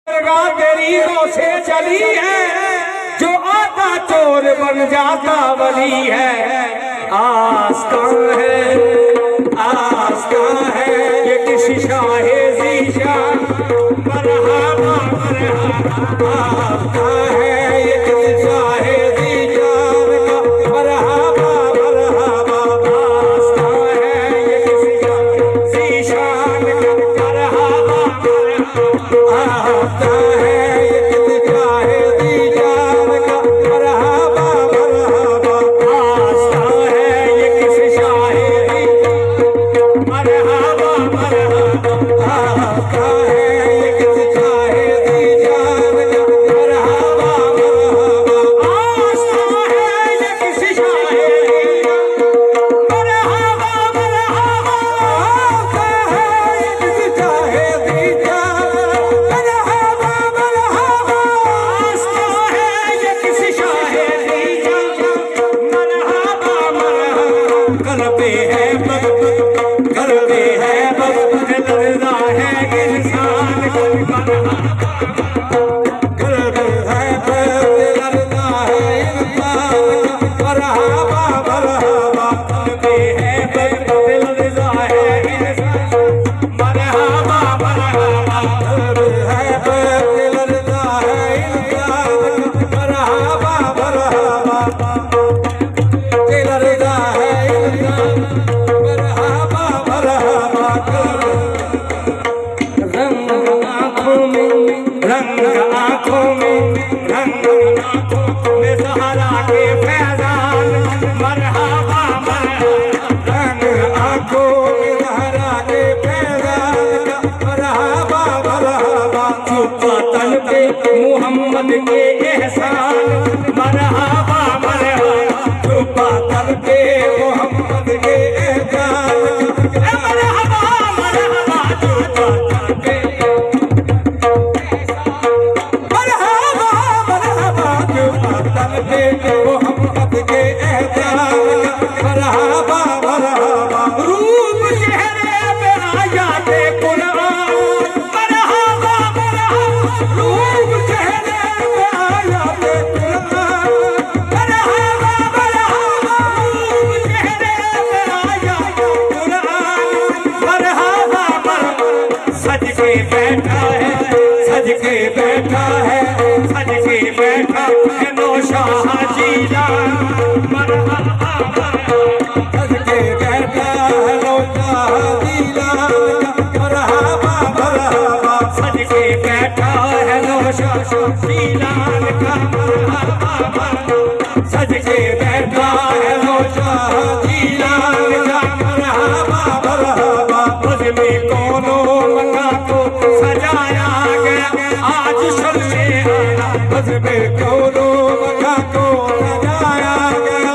तेरी रो से चली है, जो आता चोर बन जाता वली है। आस कहाँ है, आस कहाँ है, ये किसी शाहे ज़ीशान मरहबा मरहबा। आस कहाँ है, ये किसी शाहे ज़ीशान का मरहबा मरहबा। आस कहाँ है, ये किसी शाहे ज़ीशान का मरहबा मरहबा। आस कहाँ है, ये किसी शाहे ज़ीशान का मरहबा मरहबा। आस कहाँ है, ये किसी शाहे मरहबा मरहबा। आस कहाँ है, ये किसी शाहे ज़ीशान का मरहबा मरहबा। आस कहाँ है, ये किसी शाहे मरहबा मरहबा। आस कहाँ है, ये किसी शाहे ज़ीशान मरहबा मरहबा। आस कहाँ है, ये किसी शाहे ज़ीशान मरहबा मरहबा। कर पे है बग, कर पे है बग, लड़ना है इंसान को मरहबा। कर पे है बग, लड़ना है इंसान को मरहबा मरहबा। कर पे है बग, लड़ना है इंसान मरहबा मरहबा। कर पे है बग, लड़ना है इंसान को मरहबा मरहबा। लड़ना है इंसान मरहबा मरहबा। रंग आँखों में, रंग आँखों में, रंग आँखों में ज़हरा के फैज़ान मरहबा मरहबा। रंग आँखों में ज़हरा के फैज़ान मरहबा मरहबा। छुपा तन पे मोहम्मद के एहसान मरहबा मरहबा। छुपा तन पे मोहम्मद के एहसान मरहबा मरहबा। छुपा तन पे मरहबा मरहबा। छुपा तन पे मोहम्मद के एहसान मरहबा मरहबा। रूप चेहरे पे आयाते कुरान मरहबा मरहबा। रूप चेहरे पे आयाते कुरान मरहबा मरहबा। रूप चेहरे पे आयाते कुरान मरहबा मरहबा। सज के बैठा है, सज के बैठा है, सज के बैठा है नौशाह जीलान मरहबा मरहबा। सज के बैठा है नौशाह जीलान मरहबा मरहबा। सज के बैठा है नौशाह जीलान का मरहबा मरहबा। सज के बैठा है नौशाह जीलान का मरहबा मरहबा। उसमें कोनो मका को सजाया गया आज शम्से आला। उसमें कोनो मका को सजाया गया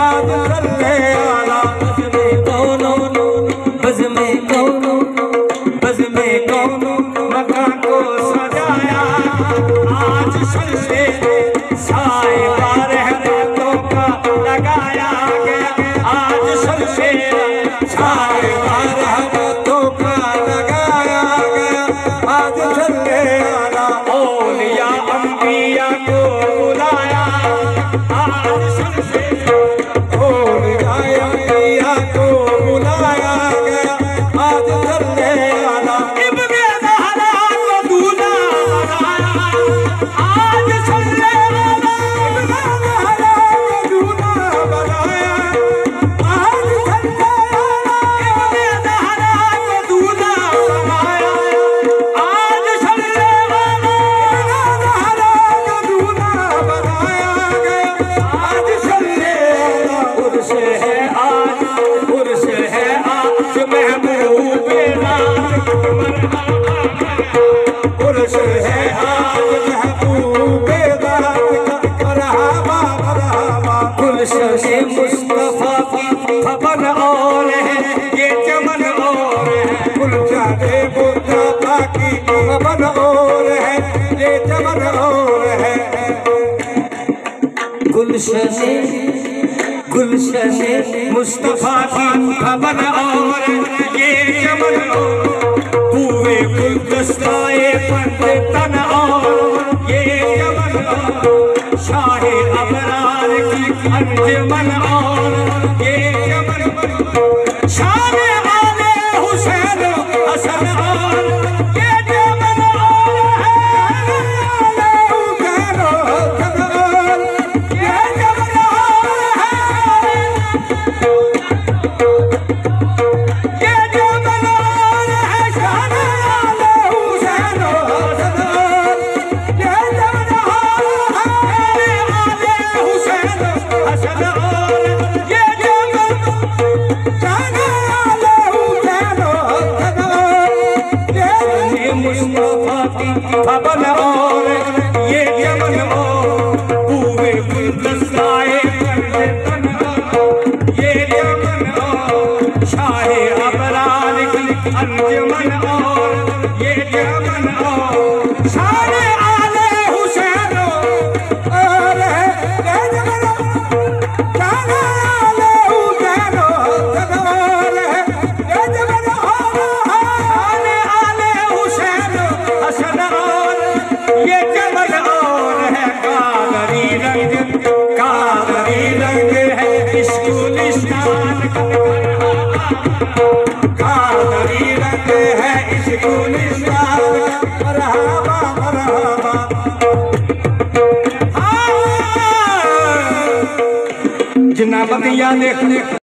आज शम्से आला। उसमें कोनो, उसमें कोनो, उसमें कोनो मका को सजाया आज शम्से साहिबा रहमतों का लगाया गया आज शम्से साहिबा रहमतों का लगाया गया आज शम्से आला। औलिया अंबिया को बुलाया आज शम्से, औलिया अंबिया को बुलाया गया आज शम्से आला। इब्ने ज़हरा को दूल्हा बनाया आज शम्से आला। इब्ने ज़हरा को दूल्हा बनाया आज शम्से आला। इब्ने ज़हरा को दूल्हा बनाया आज शम्से आला। इब्ने ज़हरा को दूल्हा बनाया गया आज शम्से आला। उर्स है आज, उर्स है आज महबूबे नाज़ मरहबा मरहबा। उर्स है आज महबूबे नाज़ मरहबा मरहबा। गुलशन मुस्तफा की खबर और है, ये चमन और है। गुलशन मुस्तफा की खबर और है, ये चमन और है। गुलशन, गुलशन मुस्तफा की खबर और ये चमन और। पूरे गुलदस्ताए पंड तन और अंजुमन और ये चमन शान आले हुसैन हसन और ये चमन और ये चमन भवन और ये चमन और पूरे गुलदस्ताए तन ये चमन और शाहे अबरार की अंजुमन और ये चमन और शाहे आले हुसैन और ये चमन शाहे आले हुसैन और ये चमन शाहे आले हुसैन हसन ये चमन और है कादरी रंग है इश्कुलिस्तान का कादरी रंग है इश्कुलिस्तान मरहबा मरहबा जिन्ना बतिया देख